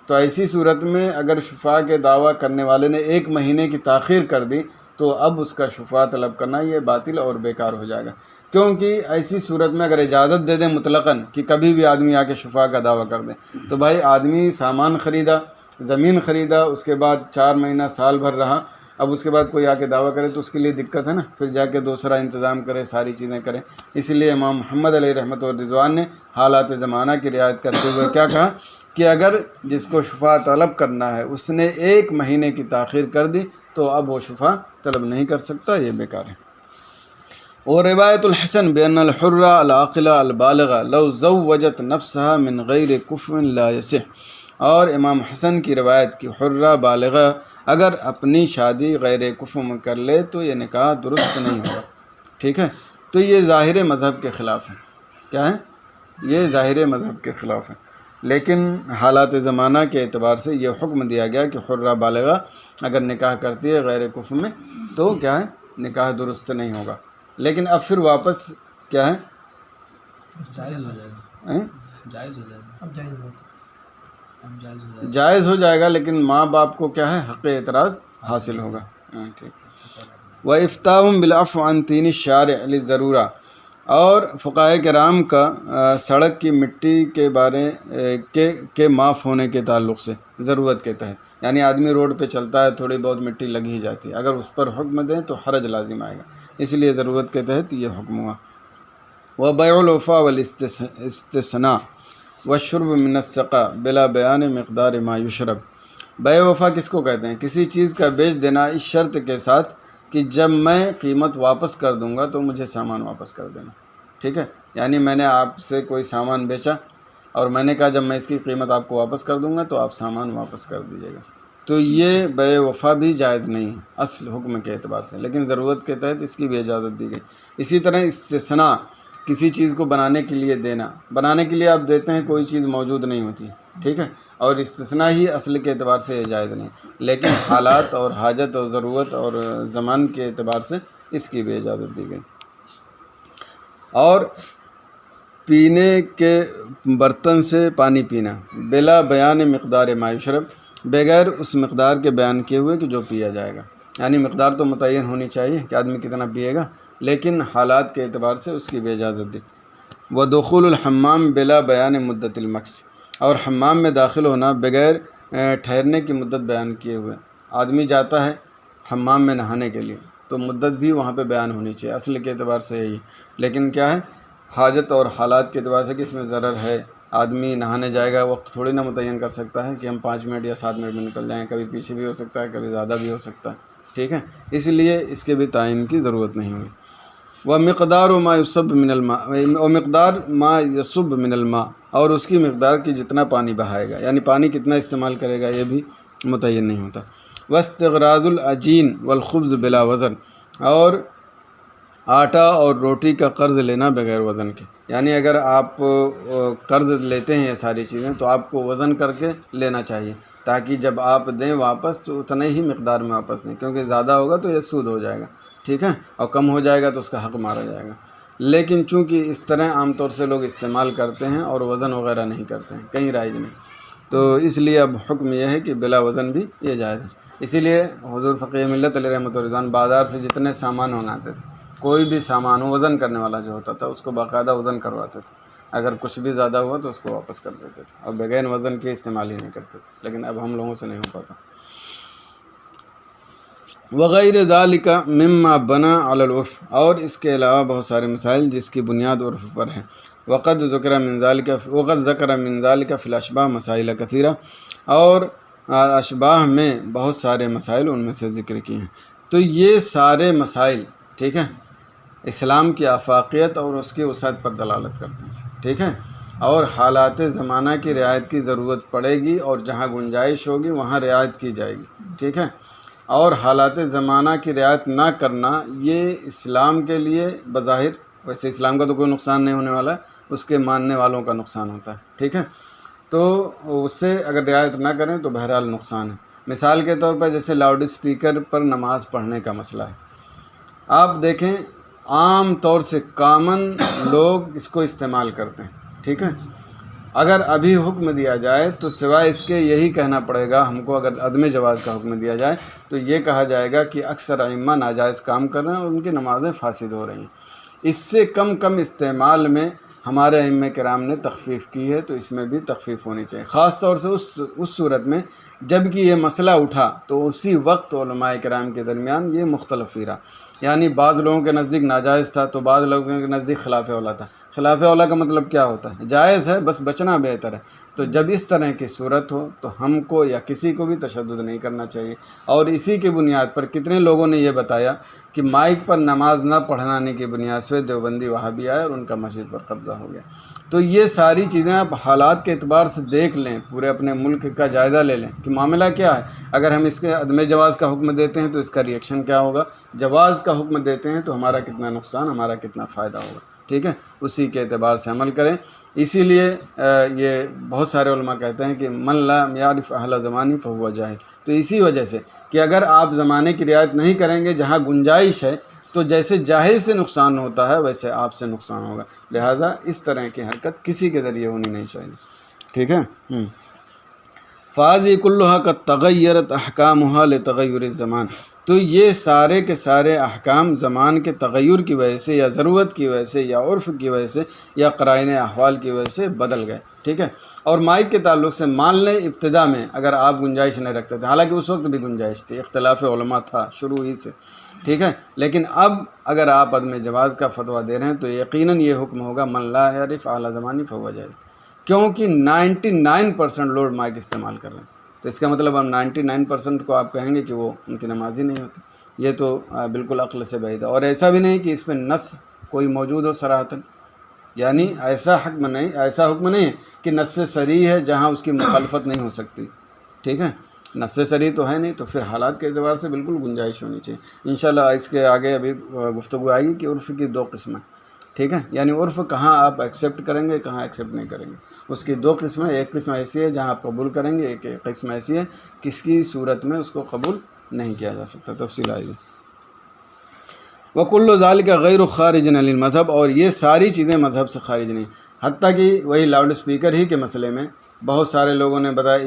تو ایسی صورت میں اگر شفعہ کے دعویٰ کرنے والے نے 1 مہینے کی تاخیر کر دی تو اب اس کا شفعہ طلب کرنا یہ باطل اور بیکار ہو جائے گا، کیونکہ ایسی صورت میں اگر اجازت دے دیں مطلقاً کہ کبھی بھی آدمی آ کے شفعہ کا دعویٰ کر دے، تو بھائی آدمی سامان خریدا، زمین خریدا، اس کے بعد 4 مہینہ سال بھر رہا، اب اس کے بعد کوئی آ کے دعویٰ کرے تو اس کے لیے دقت ہے نا، پھر جا کے دوسرا انتظام کرے، ساری چیزیں کرے۔ اس لیے امام محمد علیہ رحمۃ والرضوان نے حالات زمانہ کی رعایت کرتے ہوئے کیا کہا کہ اگر جس کو شفعہ طلب کرنا ہے اس نے 1 مہینے کی تاخیر کر دی تو اب وہ شفعہ طلب نہیں کر سکتا، یہ بیکار ہے۔ اور روایت الحسن بأن الحر العاقل البالغ لو زوجت نفسها من غیر کفو لا یصح، اور امام حسن کی روایت کی حرہ بالغہ اگر اپنی شادی غیر کفو میں کر لے تو یہ نکاح درست نہیں ہوگا، ٹھیک ہے، تو یہ ظاہر مذہب کے خلاف ہے۔ کیا ہے؟ یہ ظاہر مذہب کے خلاف ہے، لیکن حالات زمانہ کے اعتبار سے یہ حکم دیا گیا کہ حرہ بالغہ اگر نکاح کرتی ہے غیر کفر میں تو کیا ہے نکاح درست نہیں ہوگا، لیکن اب پھر واپس کیا ہے جائز ہو جائے گا، جائز ہو جائے گا، اب جائز ہو جائے گا، جائز ہو جائے گا، لیکن ماں باپ کو کیا ہے حق اعتراض حاصل ہوگا۔ ٹھیک۔ وَإِفْتَاءٌ بِالْعَفْوِ عَنْ طِينِ الشَّارِعِ لِلضَّرُورَةِ، اور فقہائے کرام کا سڑک کی مٹی کے بارے کے معاف ہونے کے تعلق سے ضرورت کے تحت، یعنی آدمی روڈ پہ چلتا ہے تھوڑی بہت مٹی لگ ہی جاتی ہے، اگر اس پر حکم دیں تو حرج لازم آئے گا، اس لیے ضرورت کے تحت یہ حکم ہوا۔ وَبَيْعُ الْوَفَاءِ وَالِاسْتِثْنَاءِ وَالشُّرْبُ مِنَ السَّقَاءِ بِلَا بَيَانِ مِقْدَارِ مَا يُشْرَبُ۔ بیع وفا کس کو کہتے ہیں؟ کسی چیز کا بیچ دینا اس شرط کے ساتھ کہ جب میں قیمت واپس کر دوں گا تو مجھے سامان واپس کر دینا، ٹھیک ہے؟ یعنی میں نے آپ سے کوئی سامان بیچا اور میں نے کہا جب میں اس کی قیمت آپ کو واپس کر دوں گا تو آپ سامان واپس کر دیجیے گا، تو یہ بیع وفا بھی جائز نہیں ہے اصل حکم کے اعتبار سے، لیکن ضرورت کے تحت اس کی بھی اجازت دی گئی۔ اسی طرح استثناء، کسی چیز کو بنانے کے لیے دینا، بنانے کے لیے آپ دیتے ہیں کوئی چیز موجود نہیں ہوتی، ٹھیک ہے، اور استثناء ہی اصل کے اعتبار سے یہ جائز نہیں، لیکن حالات اور حاجت اور ضرورت اور زمان کے اعتبار سے اس کی بھی اجازت دی گئی۔ اور پینے کے برتن سے پانی پینا بلا بیان مقدار ما یشرب، بغیر اس مقدار کے بیان کیے ہوئے کہ جو پیا جائے گا، یعنی مقدار تو متعین ہونی چاہیے کہ آدمی کتنا پیے گا، لیکن حالات کے اعتبار سے اس کی بھی اجازت دی۔ ودخول الحمام بلا بیان مدت المکث، اور حمام میں داخل ہونا بغیر ٹھہرنے کی مدت بیان کیے ہوئے، آدمی جاتا ہے حمام میں نہانے کے لیے تو مدت بھی وہاں پہ بیان ہونی چاہیے، اصل کے اعتبار سے یہی، لیکن کیا ہے حاجت اور حالات کے اعتبار سے کہ اس میں ضرر ہے، آدمی نہانے جائے گا وقت تھوڑی نہ متعین کر سکتا ہے کہ ہم 5 منٹ یا 7 منٹ میں نکل جائیں، کبھی پیچھے بھی ہو سکتا ہے کبھی زیادہ بھی ہو سکتا ہے، ٹھیک ہے، اس لیے اس کے بھی تعین کی ضرورت نہیں ہوئی۔ ومقدار ما یصب من الماء، ومقدار ما یصب من الماء، اور اس کی مقدار کی جتنا پانی بہائے گا، یعنی پانی کتنا استعمال کرے گا یہ بھی متعین نہیں ہوتا۔ واستغراض العجین والخبز بلا وزن، اور آٹا اور روٹی کا قرض لینا بغیر وزن کے، یعنی اگر آپ قرض لیتے ہیں یہ ساری چیزیں تو آپ کو وزن کر کے لینا چاہیے تاکہ جب آپ دیں واپس تو اتنے ہی مقدار میں واپس دیں، کیونکہ زیادہ ہوگا تو یہ سود ہو جائے گا، ٹھیک ہے، اور کم ہو جائے گا تو اس کا حق مارا جائے گا، لیکن چونکہ اس طرح عام طور سے لوگ استعمال کرتے ہیں اور وزن وغیرہ نہیں کرتے ہیں، کہیں رائج نہیں، تو اس لیے اب حکم یہ ہے کہ بلا وزن بھی یہ جائز ہے۔ اسی لیے حضور فقیہ ملت علیہ رحمۃ اللہ رضوان بازار سے جتنے سامان منگاتے تھے، کوئی بھی سامان وزن کرنے والا جو ہوتا تھا اس کو باقاعدہ وزن کرواتے تھے، اگر کچھ بھی زیادہ ہوا تو اس کو واپس کر دیتے تھے، اور بغیر وزن کے استعمال ہی نہیں کرتے تھے، لیکن اب ہم لوگوں سے نہیں ہو پاتا۔ وغیر ذالک مما بنا علی العرف، اور اس کے علاوہ بہت سارے مسائل جس کی بنیاد عرف پر ہے۔ وقد ذکر من ذالک فی الاشباہ مسائل کثیرہ، اور اشباہ میں بہت سارے مسائل ان میں سے ذکر کیے ہیں۔ تو یہ سارے مسائل، ٹھیک ہے، اسلام کی آفاقیت اور اس کی وسعت پر دلالت کرتے ہیں، ٹھیک ہے، اور حالات زمانہ کی رعایت کی ضرورت پڑے گی، اور جہاں گنجائش ہوگی وہاں رعایت کی جائے گی، ٹھیک ہے، اور حالات زمانہ کی رعایت نہ کرنا یہ اسلام کے لیے بظاہر، ویسے اسلام کا تو کوئی نقصان نہیں ہونے والا ہے، اس کے ماننے والوں کا نقصان ہوتا ہے، ٹھیک ہے، تو اس سے اگر رعایت نہ کریں تو بہرحال نقصان ہے۔ مثال کے طور پر جیسے لاؤڈ اسپیکر پر نماز پڑھنے کا مسئلہ ہے، آپ دیکھیں عام طور سے کامن لوگ اس کو استعمال کرتے ہیں، ٹھیک ہے، اگر ابھی حکم دیا جائے تو سوائے اس کے یہی کہنا پڑے گا ہم کو، اگر عدم جواز کا حکم دیا جائے تو یہ کہا جائے گا کہ اکثر ائمہ ناجائز کام کر رہے ہیں اور ان کی نمازیں فاسد ہو رہی ہیں۔ اس سے کم استعمال میں ہمارے ائمہ کرام نے تخفیف کی ہے، تو اس میں بھی تخفیف ہونی چاہیے، خاص طور سے اس صورت میں جب کہ یہ مسئلہ اٹھا تو اسی وقت علماء کرام کے درمیان یہ مختلف ہی رہا، یعنی بعض لوگوں کے نزدیک ناجائز تھا تو بعض لوگوں کے نزدیک خلاف اولیٰ تھا۔ خلاف اولیٰ کا مطلب کیا ہوتا ہے؟ جائز ہے بس بچنا بہتر ہے، تو جب اس طرح کی صورت ہو تو ہم کو یا کسی کو بھی تشدد نہیں کرنا چاہیے، اور اسی کی بنیاد پر کتنے لوگوں نے یہ بتایا کہ مائک پر نماز نہ پڑھانے کی بنیاد سے دیوبندی وہابی آئے اور ان کا مسجد پر قبضہ ہو گیا۔ تو یہ ساری چیزیں آپ حالات کے اعتبار سے دیکھ لیں، پورے اپنے ملک کا جائزہ لے لیں کہ معاملہ کیا ہے، اگر ہم اس کے عدم جواز کا حکم دیتے ہیں تو اس کا ریئیکشن کیا ہوگا، جواز کا حکم دیتے ہیں تو ہمارا کتنا نقصان، ہمارا کتنا فائدہ ہوگا۔ ٹھیک ہے، اسی کے اعتبار سے عمل کریں۔ اسی لیے یہ بہت سارے علماء کہتے ہیں کہ من لا یعرف اہل زمانی فہو جاہل، تو اسی وجہ سے کہ اگر آپ زمانے کی رعایت نہیں کریں گے جہاں گنجائش ہے تو جیسے جاہل سے نقصان ہوتا ہے ویسے آپ سے نقصان ہوگا، لہٰذا اس طرح کی حرکت کسی کے ذریعے ہونی نہیں چاہیے، ٹھیک ہے۔ فاضی کلھا قد تغیرت احکامھا لتغیر الزمان، تو یہ سارے کے سارے احکام زمان کے تغیر کی وجہ سے یا ضرورت کی وجہ سے یا عرف کی وجہ سے یا قرائن احوال کی وجہ سے بدل گئے، ٹھیک ہے۔ اور مائک کے تعلق سے مان لیں ابتدا میں اگر آپ گنجائش نہیں رکھتے تھے، حالانکہ اس وقت بھی گنجائش تھی، اختلاف علماء تھا شروع ہی سے، ٹھیک ہے، لیکن اب اگر آپ عدم جواز کا فتویٰ دے رہے ہیں تو یقیناً یہ حکم ہوگا من لا یعرف اعلی زمانی فہو جاہل، کیونکہ 99% لوگ مائک استعمال کر رہے ہیں، تو اس کا مطلب ہم 99% کو آپ کہیں گے کہ وہ ان کی نمازی نہیں ہوتی، یہ تو بالکل عقل سے بعید ہے۔ اور ایسا بھی نہیں کہ اس پہ نص کوئی موجود ہو صراحتاً، یعنی ایسا حکم نہیں ہے کہ نص صریح ہے جہاں اس کی مخالفت نہیں ہو سکتی، ٹھیک ہے، نص صریح تو ہے نہیں، تو پھر حالات کے اعتبار سے بالکل گنجائش ہونی چاہیے۔ انشاءاللہ اس کے آگے ابھی گفتگو آئے گی کہ عرف کی 2 قسمیں، ٹھیک ہے، یعنی عرف کہاں آپ ایکسیپٹ کریں گے کہاں ایکسیپٹ نہیں کریں گے، اس کی 2 قسمیں، ایک قسم ایسی ہے جہاں آپ قبول کریں گے، ایک قسم ایسی ہے کس کی صورت میں اس کو قبول نہیں کیا جا سکتا، تفصیل آئے گی۔ وَكُلُّ ذَلِكَ غَيْرُ خَارِجٍ عَنِ الْمَذْهَبِ، اور یہ ساری چیزیں مذہب سے خارج نہیں، حتیٰ کہ وہی لاؤڈ اسپیکر ہی کے مسئلے میں بہت سارے لوگوں نے بتایا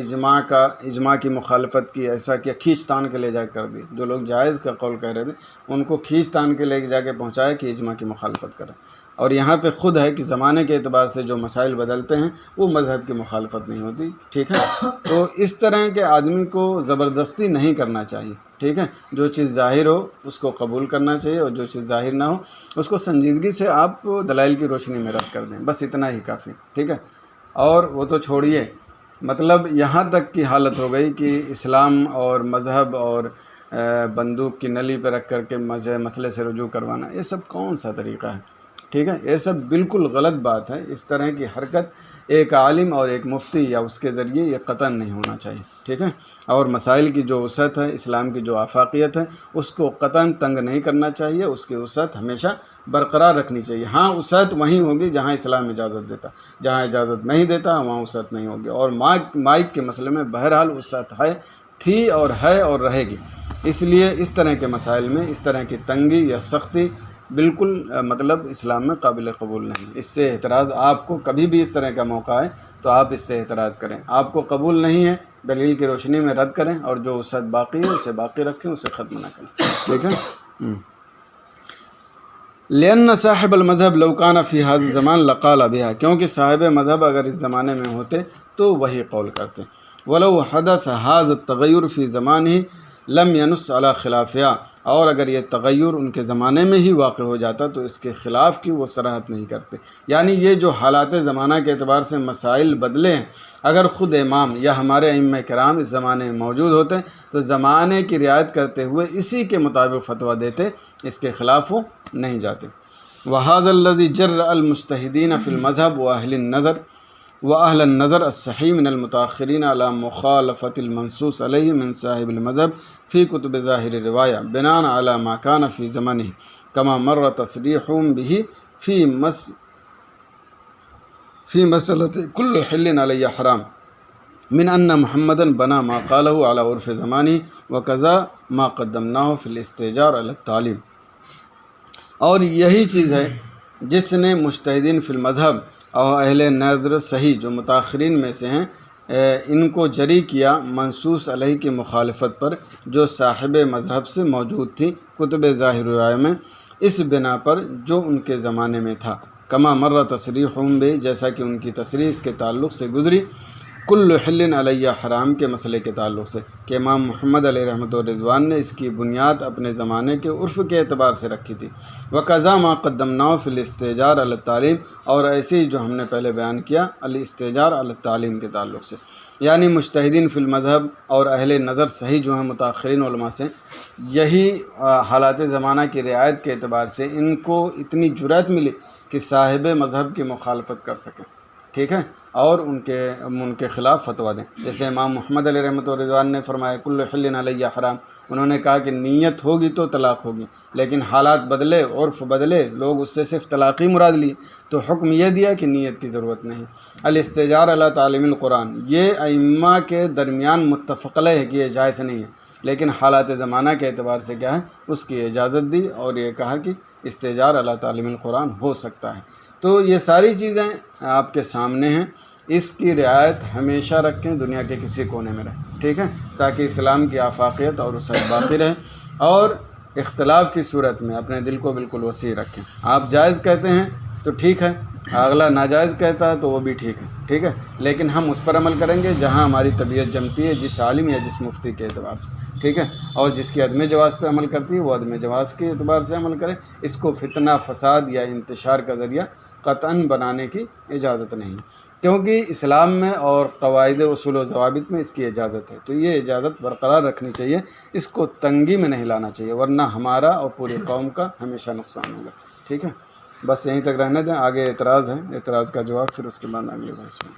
اجماع کی مخالفت کی، ایسا کیا، کھینچ تان کے لے جا کر دی، جو لوگ جائز کا قول کہہ رہے تھے ان کو کھینچ تان کے لے جا کے پہنچایا کہ اجماع کی مخالفت کرے، اور یہاں پہ خود ہے کہ زمانے کے اعتبار سے جو مسائل بدلتے ہیں وہ مذہب کی مخالفت نہیں ہوتی، ٹھیک ہے۔ تو اس طرح کے آدمی کو زبردستی نہیں کرنا چاہیے، ٹھیک ہے، جو چیز ظاہر ہو اس کو قبول کرنا چاہیے، اور جو چیز ظاہر نہ ہو اس کو سنجیدگی سے آپ دلائل کی روشنی میں رد کر دیں، بس اتنا ہی کافی، ٹھیک ہے۔ اور وہ تو چھوڑیے، مطلب یہاں تک کی حالت ہو گئی کہ اسلام اور مذہب اور بندوق کی نلی پہ رکھ کر کے مسئلے سے رجوع کروانا، یہ سب کون سا طریقہ ہے، ٹھیک ہے، یہ سب بالکل غلط بات ہے۔ اس طرح کی حرکت ایک عالم اور ایک مفتی یا اس کے ذریعے یہ قطعاً نہیں ہونا چاہیے، ٹھیک ہے۔ اور مسائل کی جو وسعت ہے، اسلام کی جو آفاقیت ہے، اس کو قطعاً تنگ نہیں کرنا چاہیے، اس کی وسعت ہمیشہ برقرار رکھنی چاہیے۔ ہاں وسعت وہیں ہوگی جہاں اسلام اجازت دیتا، جہاں اجازت نہیں دیتا وہاں وسعت نہیں ہوگی، اور مائک کے مسئلے میں بہرحال وسعت تھی اور ہے اور رہے گی، اس لیے اس طرح کے مسائل میں اس طرح کی تنگی یا سختی بالکل مطلب اسلام میں قابل قبول نہیں۔ اس سے اعتراض، آپ کو کبھی بھی اس طرح کا موقع ہے تو آپ اس سے اعتراض کریں، آپ کو قبول نہیں ہے دلیل کی روشنی میں رد کریں، اور جو وسعت باقی ہے اسے باقی رکھیں، اسے ختم نہ کریں، ٹھیک ہے۔ لأن صاحب المذہب لو کان فی ھذا الزمان لقال بها، کیونکہ صاحب مذہب اگر اس زمانے میں ہوتے تو وہی قول کرتے۔ ولو حدث هذا التغیر فی زمانہ لم ینص علی خلافها، اور اگر یہ تغیر ان کے زمانے میں ہی واقع ہو جاتا تو اس کے خلاف کی وہ صراحت نہیں کرتے، یعنی یہ جو حالات زمانہ کے اعتبار سے مسائل بدلے ہیں، اگر خود امام یا ہمارے ائمہ کرام اس زمانے میں موجود ہوتے تو زمانے کی رعایت کرتے ہوئے اسی کے مطابق فتویٰ دیتے، اس کے خلاف وہ نہیں جاتے۔ وَهَذَا الَّذِي جَرَّ الْمُجْتَهِدِينَ فِي الْمَذْهَبِ وَأَهْلَ النَّظَرِ الصَّحِيحِ مِنَ الْمُتَأَخِّرِينَ عَلَى مُخَالَفَةِ الْمَنْصُوصِ عَلَيْهِ مِنْ صَاحِبِ الْمَذْهَبِ فِي كُتُبِ ظَاهِرِ الرِّوَايَةِ بِنَاءً عَلَى مَا كَانَ فِي زَمَنِهِ كَمَا مَرَّ تَصْرِيحٌ بِهِ فِي مَسْأَلَةِ كُلُّ حِلٍّ عَلَيَّ حَرَامٌ من أن محمدًا بنا ما قاله على عرف زمانه وكذا ما قدمناه في الاستئجار على التعلیم، اور یہی چیز ہے جس نے مجتہدین فی المذہب اور اہل نظر صحیح جو متاخرین میں سے ہیں ان کو جری کیا منصوص علیہ کی مخالفت پر جو صاحب مذہب سے موجود تھی کتب ظاہر رائے میں، اس بنا پر جو ان کے زمانے میں تھا، کما مر تصریحہم بہ، جیسا کہ ان کی تصریح اس کے تعلق سے گزری، کل حل علیہ حرام کے مسئلے کے تعلق سے، کہ امام محمد علیہ رحمۃ الرضوان نے اس کی بنیاد اپنے زمانے کے عرف کے اعتبار سے رکھی تھی، وقضا ما قدمناه فی الاستئجار علی التعلیم، اور ایسے ہی جو ہم نے پہلے بیان کیا الاستئجار علی التعلیم کے تعلق سے، یعنی مجتہدین فی المذہب اور اہل نظر صحیح جو ہیں متاخرین علماء سے، یہی حالات زمانہ کی رعایت کے اعتبار سے ان کو اتنی جرأت ملی کہ صاحب مذہب کی مخالفت کر سکیں، ٹھیک ہے، اور ان کے خلاف فتویٰ دیں. جیسے امام محمد علیہ رحمۃ اللہ رضوان نے فرمایا کل حل علیہ حرام. انہوں نے کہا کہ نیت ہوگی تو طلاق ہوگی، لیکن حالات بدلے، عرف بدلے، لوگ اس سے صرف طلاق ہی مراد لی، تو حکم یہ دیا کہ نیت کی ضرورت نہیں. الاستجار علی تعلیم القرآن، یہ ائمہ کے درمیان متفق علیہ ہے کہ یہ جائز نہیں ہے، لیکن حالات زمانہ کے اعتبار سے کیا ہے اس کی اجازت دی، اور یہ کہا کہ استجار علی تعلیم القرآن ہو سکتا ہے. تو یہ ساری چیزیں آپ کے سامنے ہیں، اس کی رعایت ہمیشہ رکھیں، دنیا کے کسی کونے میں رہیں، ٹھیک ہے، تاکہ اسلام کی آفاقیت اور وسعت باقی رہے. اور اختلاف کی صورت میں اپنے دل کو بالکل وسیع رکھیں. آپ جائز کہتے ہیں تو ٹھیک ہے، اگلا ناجائز کہتا ہے تو وہ بھی ٹھیک ہے، لیکن ہم اس پر عمل کریں گے جہاں ہماری طبیعت جمتی ہے، جس عالم یا جس مفتی کے اعتبار سے، ٹھیک ہے. اور جس کی عدم جواز پہ عمل کرتی ہے وہ عدم جواز کے اعتبار سے عمل کرے. اس کو فتنہ، فساد یا انتشار کا ذریعہ قطعاً بنانے کی اجازت نہیں، کیونکہ اسلام میں اور قواعد اصول و ضوابط میں اس کی اجازت ہے. تو یہ اجازت برقرار رکھنی چاہیے، اس کو تنگی میں نہیں لانا چاہیے، ورنہ ہمارا اور پوری قوم کا ہمیشہ نقصان ہوگا. ٹھیک ہے، بس یہیں تک رہنے دیں. آگے اعتراض ہے، اعتراض کا جواب پھر اس کے بعد اگلے بحث میں.